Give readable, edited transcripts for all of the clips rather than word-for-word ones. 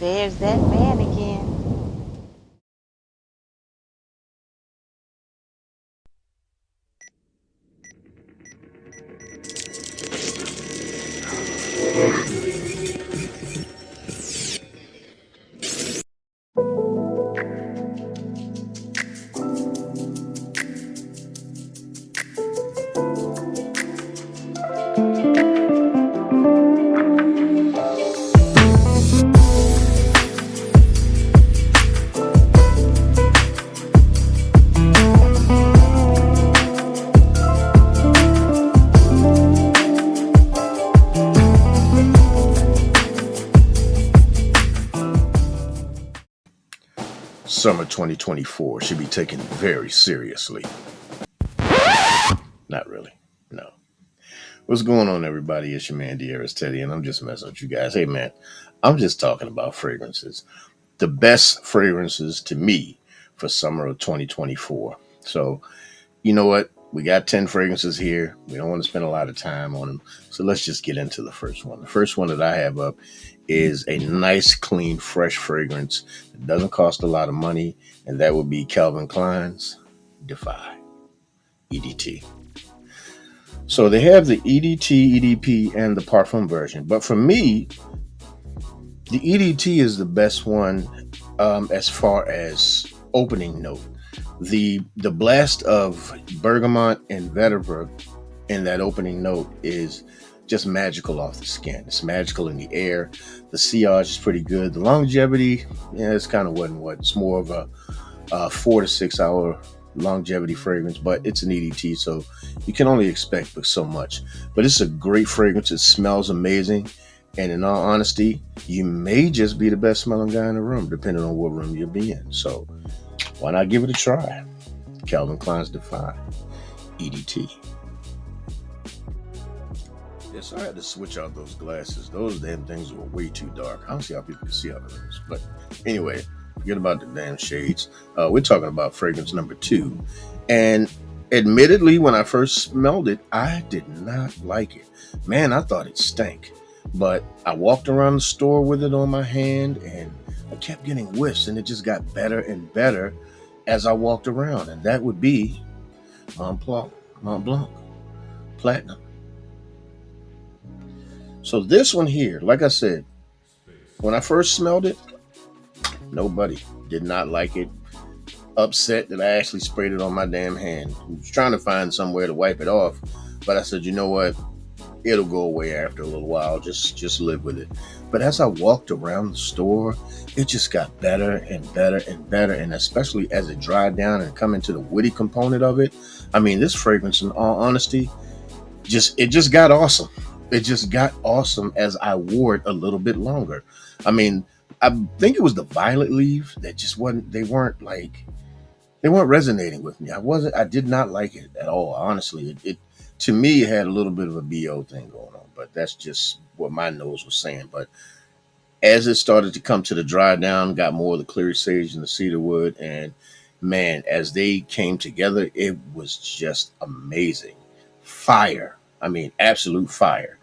There's that man again. Summer 2024 should be taken very seriously. Not really. No. What's going on, everybody? It's your man, Dearest Teddy, and I'm just messing with you guys. Hey, man, I'm just talking about fragrances. The best fragrances to me for summer of 2024. So, you know what? We got 10 fragrances here. We don't want to spend a lot of time on them. So let's just get into the first one. The first one that I have up is a nice, clean, fresh fragrance that doesn't cost a lot of money, and that would be Calvin Klein's Defy EDT. So they have the EDT, EDP, and the Parfum version. But for me, the EDT is the best one as far as opening note. The blast of bergamot and vetiver in that opening note is just magical off the skin. It's magical in the air. The sillage is pretty good. The longevity, yeah, it's kind of what. It's more of a 4 to 6 hour longevity fragrance, but it's an EDT, so you can only expect so much. But it's a great fragrance. It smells amazing. And in all honesty, you may just be the best smelling guy in the room, depending on what room you'll be in. So why not give it a try? Calvin Klein's Defy EDT. Yes, I had to switch out those glasses. Those damn things were way too dark. I don't see how people can see out of those. But anyway, forget about the damn shades. We're talking about fragrance number 2. And admittedly, when I first smelled it, I did not like it. Man, I thought it stank. But I walked around the store with it on my hand, and I kept getting whiffs, and it just got better and better as I walked around. And that would be Mont Blanc Platinum. So this one here, like I said, when I first smelled it, nobody did not like it. Upset that I actually sprayed it on my damn hand. I was trying to find somewhere to wipe it off, but I said, you know what? It'll go away after a little while. Just live with it. But as I walked around the store, it just got better and better and better. And especially as it dried down and come into the woody component of it. I mean, this fragrance, in all honesty, it just got awesome. It just got awesome as I wore it a little bit longer. I mean, I think it was the violet leaf that just they weren't resonating with me. I did not like it at all. Honestly, it to me, it had a little bit of a BO thing going on, but that's just what my nose was saying. But as it started to come to the dry down, got more of the clear sage and the cedar wood, and man, as they came together, it was just amazing. Fire. I mean, absolute fire.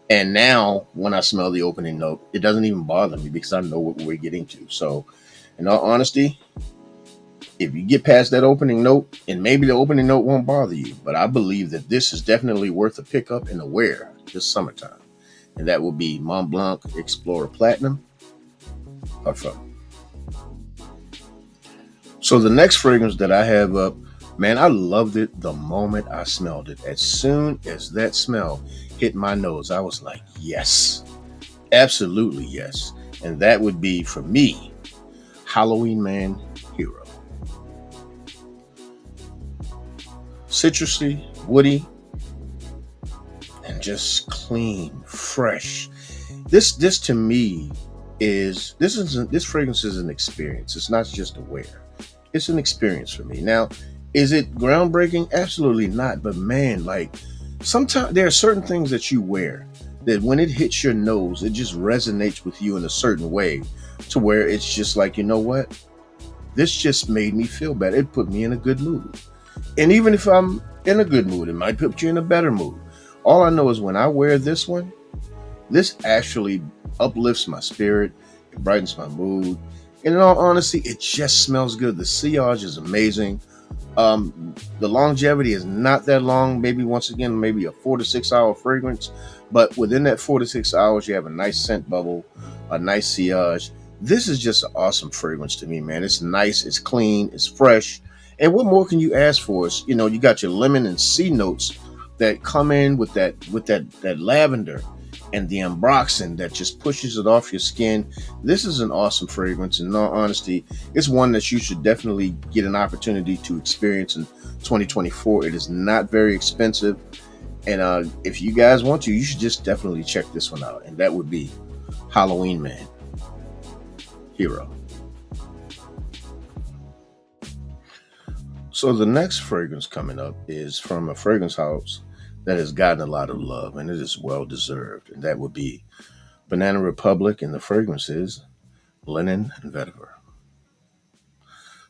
And now when I smell the opening note, it doesn't even bother me because I know what we're getting to. So in all honesty, if you get past that opening note, and maybe the opening note won't bother you, but I believe that this is definitely worth a pickup and a wear this summertime. And that will be Mont Blanc Explorer Platinum Parfum. So the next fragrance that I have up, man, I loved it the moment I smelled it. As soon as that smell hit my nose, I was like, yes, absolutely yes. And that would be, for me, Halloween Man Hero. Citrusy, woody, and just clean, fresh. This to me this fragrance is an experience. It's not just a wear. It's an experience for me. Now, is it groundbreaking? Absolutely not. But man, like sometimes there are certain things that you wear that when it hits your nose, it just resonates with you in a certain way to where it's just like, you know what? This just made me feel better. It put me in a good mood. And even if I'm in a good mood, it might put you in a better mood. All I know is when I wear this one, this actually uplifts my spirit. It brightens my mood. And in all honesty, it just smells good. The sillage is amazing. The longevity is not that long. Maybe once again, maybe a 4 to 6 hour fragrance, but within that 4 to 6 hours, you have a nice scent bubble, a nice sillage. This is just an awesome fragrance to me, man. It's nice, it's clean, it's fresh, and what more can you ask for? Is you got your lemon and sea notes that come in with that lavender and the ambroxan that just pushes it off your skin. This is an awesome fragrance. In all honesty, it's one that you should definitely get an opportunity to experience in 2024. It is not very expensive. And if you guys want to, you should just definitely check this one out. And that would be Halloween Man Hero. So the next fragrance coming up is from a fragrance house that has gotten a lot of love, and it is well deserved. And that would be Banana Republic, and the fragrance is Linen and Vetiver.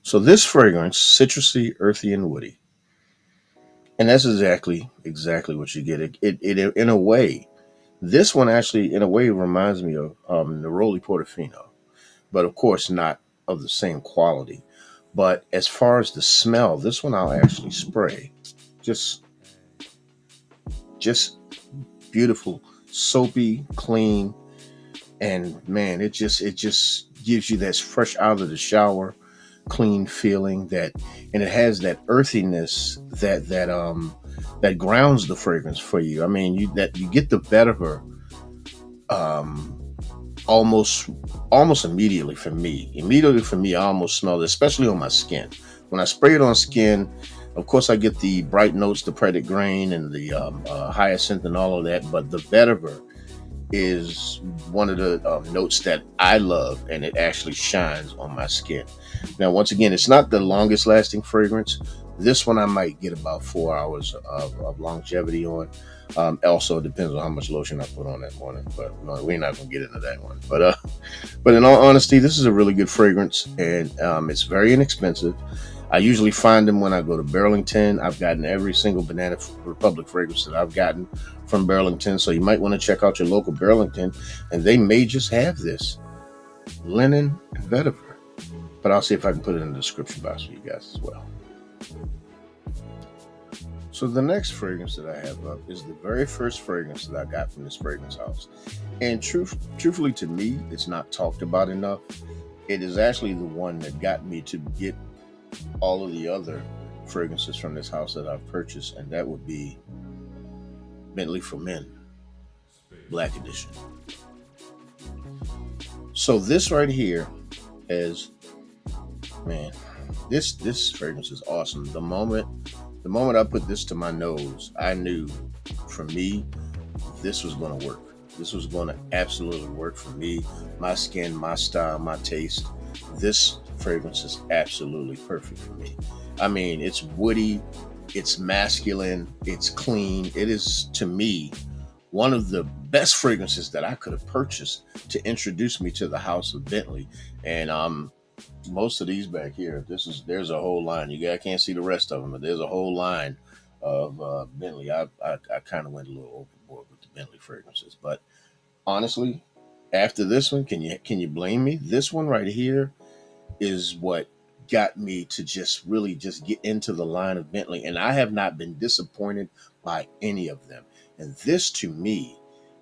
So this fragrance, citrusy, earthy, and woody, and that's exactly what you get. It in a way, this one actually in a way reminds me of Neroli Portofino, but of course not of the same quality. But as far as the smell, this one I'll actually spray. Just just beautiful, soapy, clean, and man, it just gives you that fresh out of the shower, clean feeling and it has that earthiness that grounds the fragrance for you. I mean, you get the vetiver um, almost almost immediately for me. Immediately for me, I almost smell it, especially on my skin. When I spray it on skin, of course, I get the bright notes, the Predit grain, and the hyacinth, and all of that. But the vetiver is one of the notes that I love, and it actually shines on my skin. Now, once again, it's not the longest lasting fragrance. This one I might get about 4 hours of longevity on. Also, it depends on how much lotion I put on that morning, but no, we're not gonna get into that one. But in all honesty, this is a really good fragrance, and it's very inexpensive. I usually find them when I go to Burlington. I've gotten every single Banana Republic fragrance that I've gotten from Burlington, so you might want to check out your local Burlington, and they may just have this linen and vetiver. But I'll see if I can put it in the description box for you guys as well. So the next fragrance that I have up is the very first fragrance that I got from this fragrance house. And truthfully to me, it's not talked about enough. It is actually the one that got me to get all of the other fragrances from this house that I've purchased, and that would be Bentley For Men Black Edition. So this right here is, man, this fragrance is awesome. The moment I put this to my nose, I knew for me this was going to work. This was going to absolutely work for me, my skin, my style, my taste. This fragrance is absolutely perfect for me. I mean, it's woody, it's masculine, it's clean. It is, to me, one of the best fragrances that I could have purchased to introduce me to the house of Bentley. And most of these back here, there's a whole line. You guys can't see the rest of them, but there's a whole line of Bentley. I kind of went a little overboard with the Bentley fragrances, but honestly, after this one, can you blame me? This one right here is what got me to just really just get into the line of Bentley, and I have not been disappointed by any of them. And this to me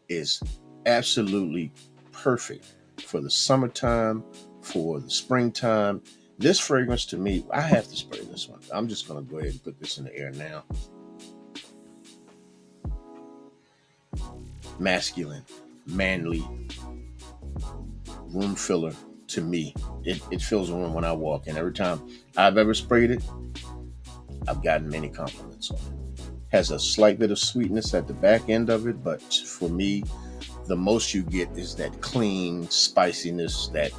is absolutely perfect for the summertime, for the springtime. This fragrance to me, I have to spray this one. I'm just going to go ahead and put this in the air now. Masculine, manly, room filler to me. It fills a room when I walk in. Every time I've ever sprayed it, I've gotten many compliments on it. Has a slight bit of sweetness at the back end of it, but for me, the most you get is that clean spiciness, that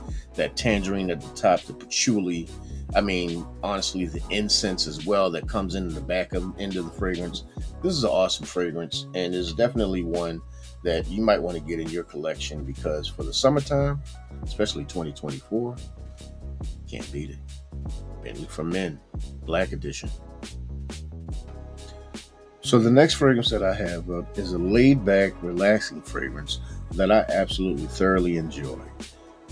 tangerine at the top, the patchouli. I mean, honestly, the incense as well that comes in the back of end of the fragrance. This is an awesome fragrance, and is definitely one that you might want to get in your collection, because for the summertime, especially 2024, can't beat it. Bentley For Men Black Edition. So the next fragrance that I have is a laid back, relaxing fragrance that I absolutely thoroughly enjoy.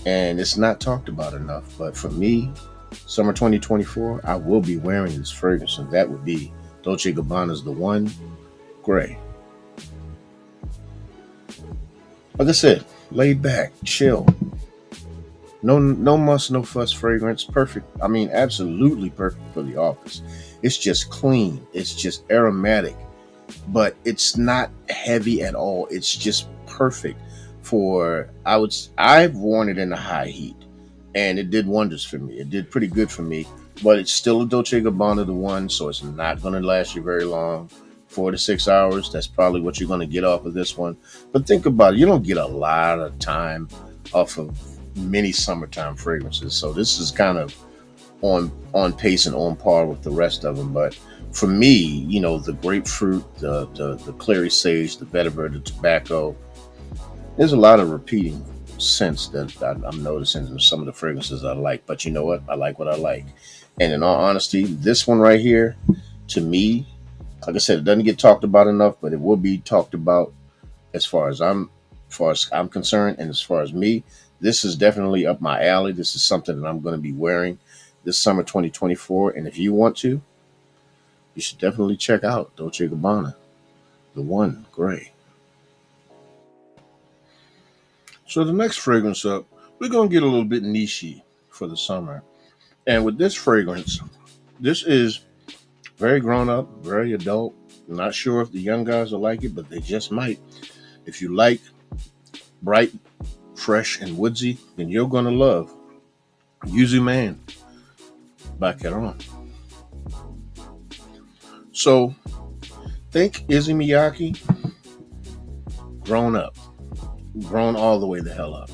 and it's not talked about enough. But for me, summer 2024, I will be wearing this fragrance, and that would be Dolce & Gabbana's The One Grey. Like I said, laid back, chill. No muss, no fuss fragrance. Perfect. I mean, absolutely perfect for the office. It's just clean. It's just aromatic, but it's not heavy at all. It's just perfect for. I've worn it in the high heat, and it did wonders for me. It did pretty good for me. But it's still a Dolce & Gabbana the one, so it's not going to last you very long. 4 to 6 hours. That's probably what you're going to get off of this one. But think about it. You don't get a lot of time off of many summertime fragrances. So this is kind of on pace and on par with the rest of them. But for me, the grapefruit, the clary sage, the vetiver, the tobacco, there's a lot of repeating scents that I'm noticing in some of the fragrances I like. But you know what? I like what I like. And in all honesty, this one right here, to me, like I said, it doesn't get talked about enough, but it will be talked about as far as I'm concerned, and as far as me, this is definitely up my alley. This is something that I'm going to be wearing this summer 2024. And if you want to, you should definitely check out Dolce & Gabbana, the One Grey. So the next fragrance up, we're going to get a little bit nichey for the summer. And with this fragrance, this is very grown up, very adult. I'm not sure if the young guys will like it, but they just might. If you like bright, fresh, and woodsy, then you're going to love Yuzu Man by Klein. So think Izzy Miyake grown up, grown all the way the hell up.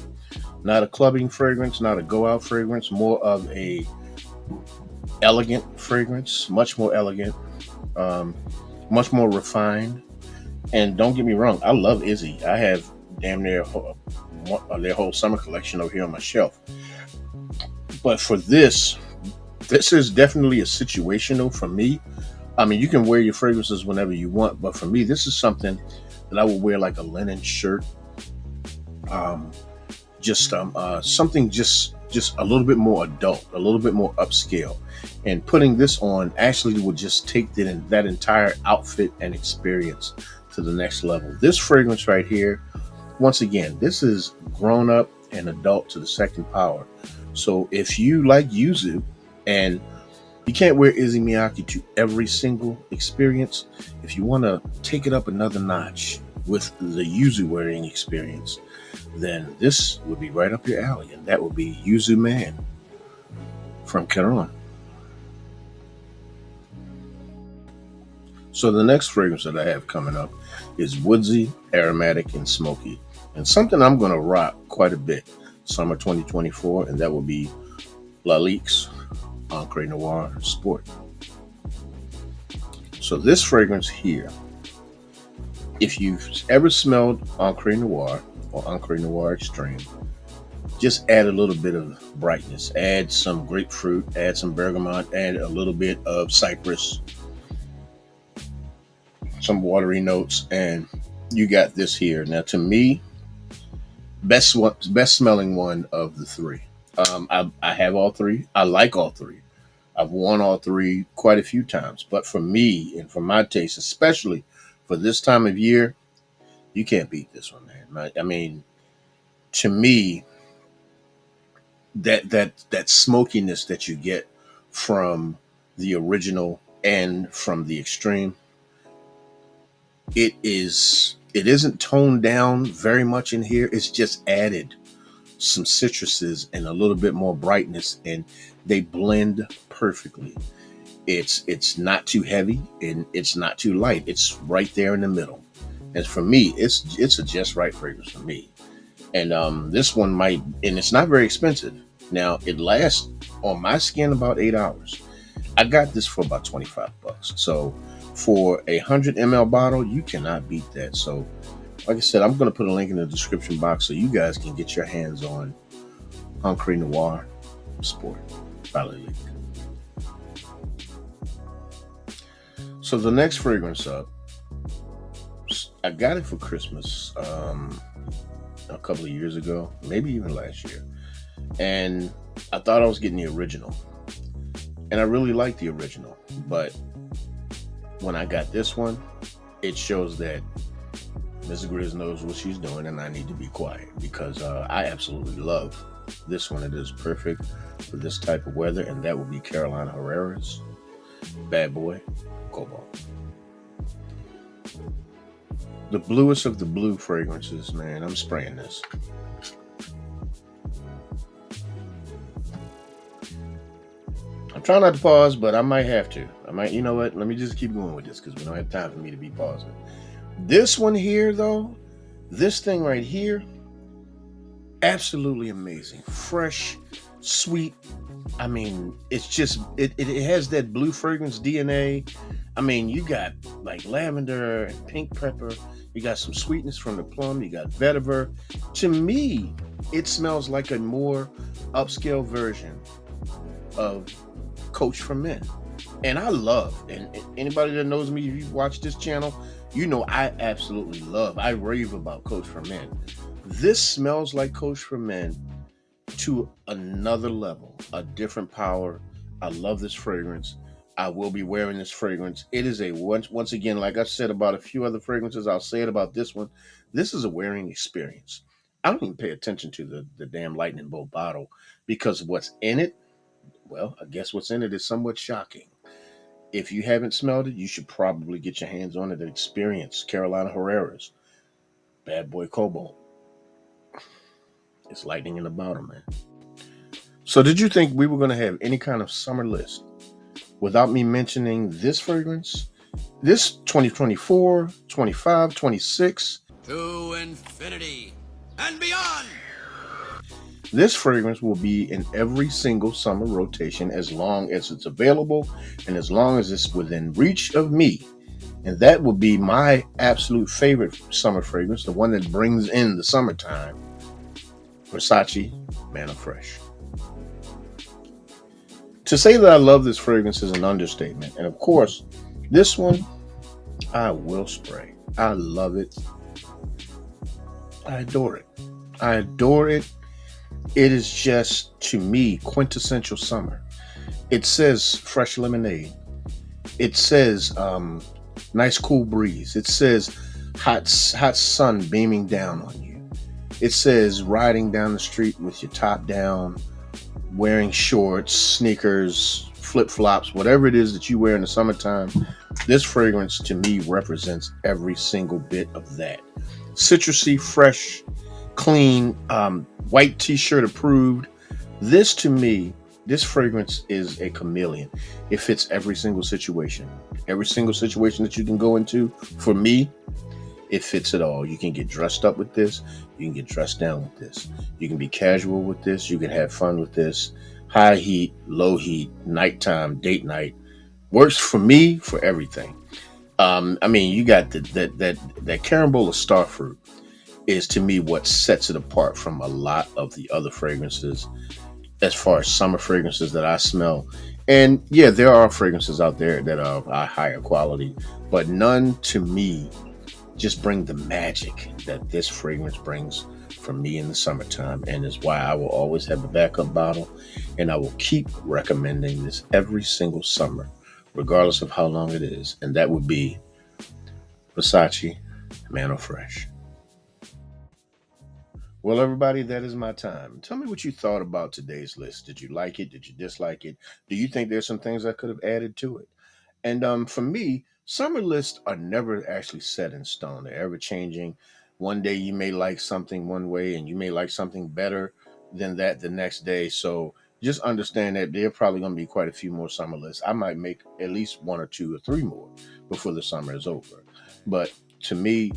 Not a clubbing fragrance, not a go out fragrance, more of a elegant fragrance, much more elegant, um, much more refined. And don't get me wrong, I love Izzy. I have damn near their whole summer collection over here on my shelf. But for this is definitely a situational for me. I mean, you can wear your fragrances whenever you want, but for me, this is something that I would wear like a linen shirt. Um, just something just a little bit more adult, a little bit more upscale. And putting this on actually would just take that entire outfit and experience to the next level. This fragrance right here, once again, this is grown up and adult to the second power. So if you like Yuzu, and you can't wear Izzy Miyake to every single experience, if you want to take it up another notch with the Yuzu wearing experience, then this would be right up your alley, and that would be Yuzu Man from Klein. So the next fragrance that I have coming up is woodsy, aromatic, and smoky, and something I'm going to rock quite a bit summer 2024, and that will be Lalique's Encre Noire Sport. So this fragrance here, if you've ever smelled Encre Noire or Encre Noire Extreme, just add a little bit of brightness. Add some grapefruit, add some bergamot, add a little bit of cypress, some watery notes, and you got this here. Now, to me, best smelling one of the three. I have all three. I like all three. I've worn all three quite a few times. But for me and for my taste, especially for this time of year, you can't beat this one, man. I mean, to me, that smokiness that you get from the original and from the extreme, it isn't toned down very much in here. It's just added some citruses and a little bit more brightness, and they blend perfectly. It's not too heavy and it's not too light. It's right there in the middle. And for me, it's a just right fragrance for me. And this one might, and it's not very expensive. Now it lasts on my skin about 8 hours. I got this for about $25. So for a 100 ml bottle, you cannot beat that. So like I said, I'm going to put a link in the description box so you guys can get your hands on Encre Noire Sport by Lalique. So the next fragrance up, I got it for Christmas a couple of years ago, maybe even last year. And I thought I was getting the original. And I really like the original. But when I got this one, it shows that Mrs. Grizz knows what she's doing, and I need to be quiet because I absolutely love this one. It is perfect for this type of weather, and that will be Carolina Herrera's Bad Boy Cobalt. The bluest of the blue fragrances, man. I'm spraying this. I'm trying not to pause, but I might have to. I might, you know what? Let me just keep going with this because we don't have time for me to be pausing. This one here, though, this thing right here, absolutely amazing. Fresh, sweet. I mean, it's just, it has that blue fragrance DNA. I mean, you got like lavender and pink pepper. You got some sweetness from the plum. You got vetiver. To me, it smells like a more upscale version of Coach for Men. And I love, and anybody that knows me, if you watch this channel, you know I absolutely love, I rave about Coach for Men. This smells like Coach for Men to another level, a different power. I love this fragrance. I will be wearing this fragrance. It is a, once again, like I said about a few other fragrances, I'll say it about this one. This is a wearing experience. I don't even pay attention to the damn lightning bolt bottle because what's in it, well, I guess what's in it is somewhat shocking. If you haven't smelled it, you should probably get your hands on it and experience Carolina Herrera's Bad Boy Cobalt. It's lightning in the bottle, man. So did you think we were going to have any kind of summer list without me mentioning this fragrance? This 2024, 25, 26. To infinity and beyond. This fragrance will be in every single summer rotation as long as it's available and as long as it's within reach of me. And that will be my absolute favorite summer fragrance, the one that brings in the summertime. Versace Man Eau Fraiche. To say that I love this fragrance is an understatement. And of course, this one, I will spray. I love it. I adore it. I adore it. It is just, to me, quintessential summer. It says fresh lemonade. It says nice cool breeze. It says hot sun beaming down on you. It says riding down the street with your top down, wearing shorts, sneakers, flip-flops, whatever it is that you wear in the summertime. This fragrance, to me, represents every single bit of that. Citrusy, fresh, clean, white t-shirt approved. This, to me, this fragrance is a chameleon. It fits every single situation. Every single situation that you can go into. For me, it fits it all. You can get dressed up with this. You can get dressed down with this. You can be casual with this. You can have fun with this. High heat, low heat, nighttime, date night. Works for me for everything. I mean, you got that carambola starfruit is, to me, what sets it apart from a lot of the other fragrances as far as summer fragrances that I smell. And yeah, there are fragrances out there that are higher quality, but none, to me, just bring the magic that this fragrance brings for me in the summertime, and is why I will always have a backup bottle, and I will keep recommending this every single summer, regardless of how long it is, and that would be Versace Man Eau Fraiche. Well, everybody, that is my time. Tell me what you thought about today's list. Did you like it? Did you dislike it? Do you think there's some things I could have added to it? And for me, summer lists are never actually set in stone. They're ever changing. One day you may like something one way and you may like something better than that the next day. So just understand that there are probably going to be quite a few more summer lists. I might make at least one or two or three more before the summer is over. But to me,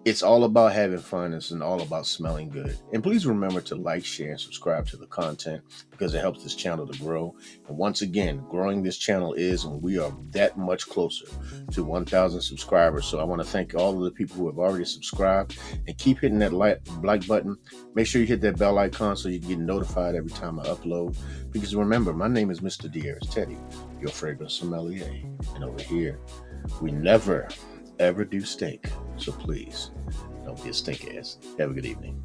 it's all about having fun. It's all about smelling good. And please remember to like, share, and subscribe to the content because it helps this channel to grow. And once again, growing this channel is, and we are that much closer to 1,000 subscribers. So I want to thank all of the people who have already subscribed, and keep hitting that like button. Make sure you hit that bell icon so you can get notified every time I upload. Because remember, my name is Mr. Diaz Teddy, your fragrance sommelier. And over here, we never ever do stink. So please, don't be a stink ass. Have a good evening.